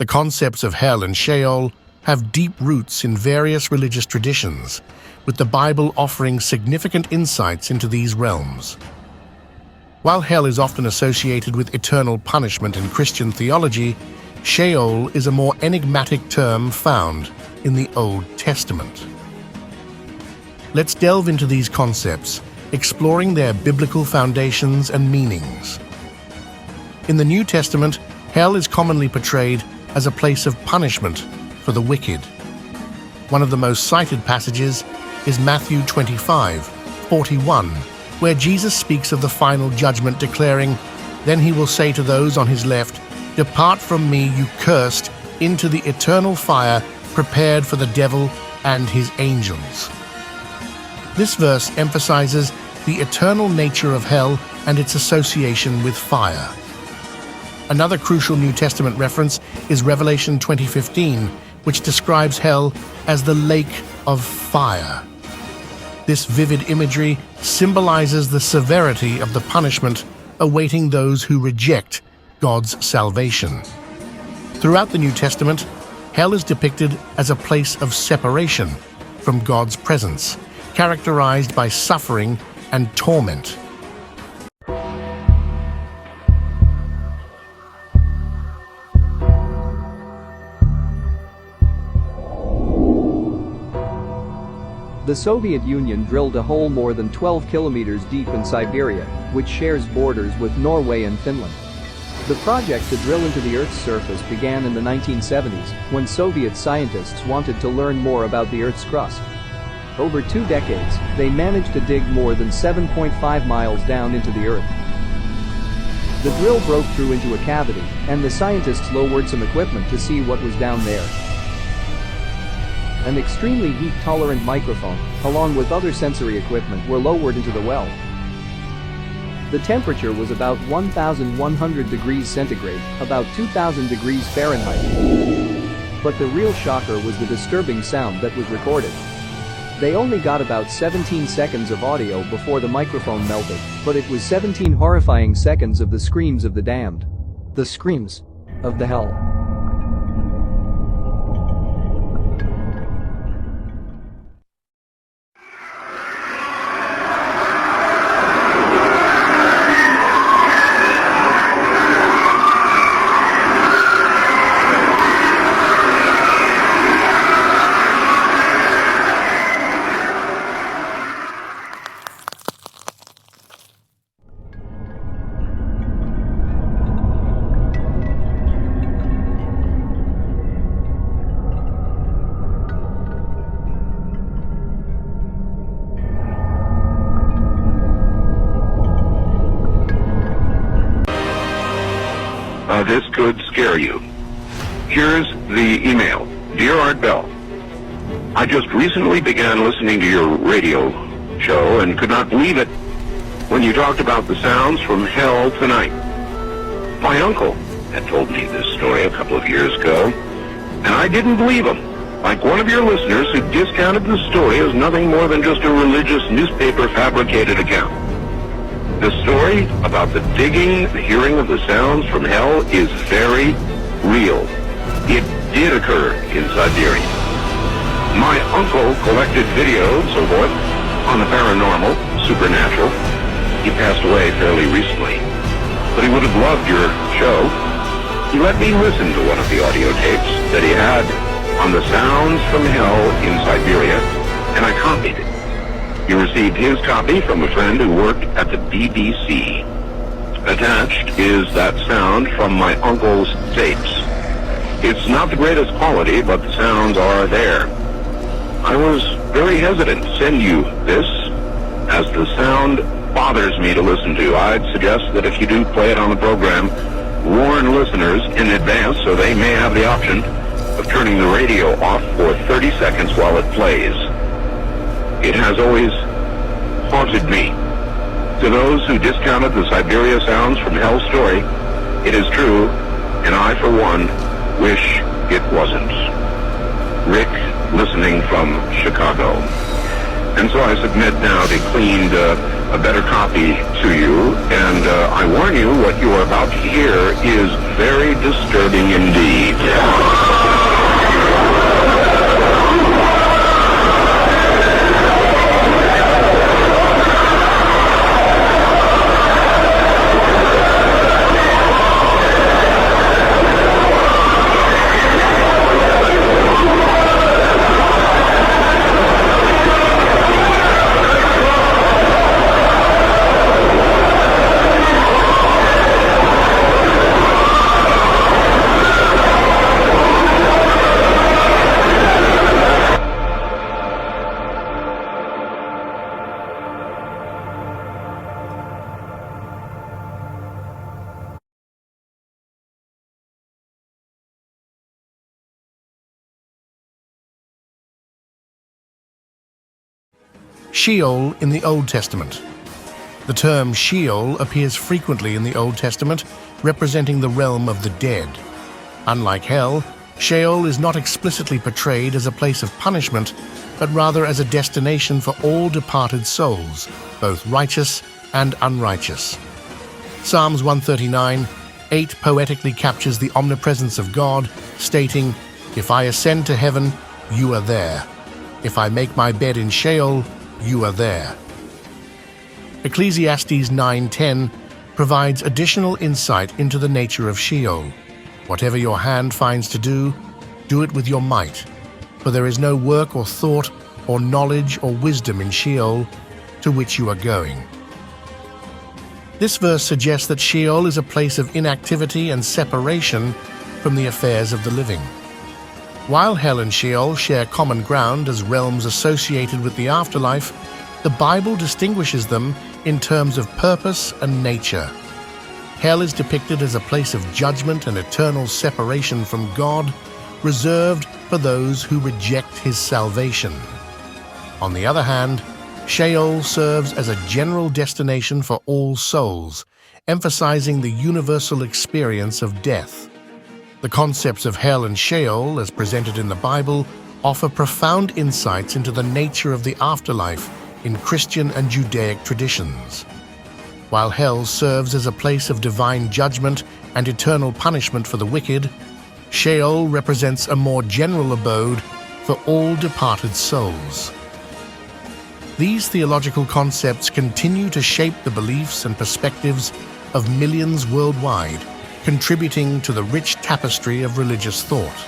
The concepts of hell and Sheol have deep roots in various religious traditions, with the Bible offering significant insights into these realms. While hell is often associated with eternal punishment in Christian theology, Sheol is a more enigmatic term found in the Old Testament. Let's delve into these concepts, exploring their biblical foundations and meanings. In the New Testament, hell is commonly portrayed as a place of punishment for the wicked. One of the most cited passages is Matthew 25:41, where Jesus speaks of the final judgment, declaring, "Then he will say to those on his left, 'Depart from me, you cursed, into the eternal fire prepared for the devil and his angels.'" This verse emphasizes the eternal nature of hell and its association with fire. Another crucial New Testament reference is Revelation 20:15, which describes hell as the lake of fire. This vivid imagery symbolizes the severity of the punishment awaiting those who reject God's salvation. Throughout the New Testament, hell is depicted as a place of separation from God's presence, characterized by suffering and torment. The Soviet Union drilled a hole more than 12 kilometers deep in Siberia, which shares borders with Norway and Finland. The project to drill into the Earth's surface began in the 1970s, when Soviet scientists wanted to learn more about the Earth's crust. Over 2 decades, they managed to dig more than 7.5 miles down into the Earth. The drill broke through into a cavity, and the scientists lowered some equipment to see what was down there. An extremely heat-tolerant microphone, along with other sensory equipment, were lowered into the well. The temperature was about 1,100 degrees centigrade, about 2,000 degrees Fahrenheit. But the real shocker was the disturbing sound that was recorded. They only got about 17 seconds of audio before the microphone melted, but it was 17 horrifying seconds of the screams of the damned. The screams of the hell. This could scare you. Here's the email. Dear Art Bell, I just recently began listening to your radio show and could not believe it when you talked about the sounds from hell tonight. My uncle had told me this story a couple of years ago, and I didn't believe him. Like one of your listeners who discounted the story as nothing more than just a religious newspaper fabricated account. The story about the digging, the hearing of the sounds from hell is very real. It did occur in Siberia. My uncle collected videos, so forth, on the paranormal, supernatural. He passed away fairly recently, but he would have loved your show. He let me listen to one of the audio tapes that he had on the sounds from hell in Siberia, and I copied it. He received his copy from a friend who worked at the BBC. Attached is that sound from my uncle's tapes. It's not the greatest quality, but the sounds are there. I was very hesitant to send you this, as the sound bothers me to listen to. I'd suggest that if you do play it on the program, warn listeners in advance so they may have the option of turning the radio off for 30 seconds while it plays. It has always haunted me. To those who discounted the Siberia sounds from hell story, it is true, and I, for one, wish it wasn't. Rick, listening from Chicago. And so I submit now the cleaned, a better copy to you, and I warn you, what you are about to hear is very disturbing indeed. Sheol in the Old Testament. The term Sheol appears frequently in the Old Testament, representing the realm of the dead. Unlike hell, Sheol is not explicitly portrayed as a place of punishment, but rather as a destination for all departed souls, both righteous and unrighteous. Psalms 139:8 poetically captures the omnipresence of God, stating, "If I ascend to heaven, you are there. If I make my bed in Sheol, you are there." Ecclesiastes 9:10 provides additional insight into the nature of Sheol. "Whatever your hand finds to do, do it with your might, for there is no work or thought or knowledge or wisdom in Sheol, to which you are going." This verse suggests that Sheol is a place of inactivity and separation from the affairs of the living. While hell and Sheol share common ground as realms associated with the afterlife, the Bible distinguishes them in terms of purpose and nature. Hell is depicted as a place of judgment and eternal separation from God, reserved for those who reject His salvation. On the other hand, Sheol serves as a general destination for all souls, emphasizing the universal experience of death. The concepts of hell and Sheol, as presented in the Bible, offer profound insights into the nature of the afterlife in Christian and Judaic traditions. While hell serves as a place of divine judgment and eternal punishment for the wicked, Sheol represents a more general abode for all departed souls. These theological concepts continue to shape the beliefs and perspectives of millions worldwide, contributing to the rich tapestry of religious thought.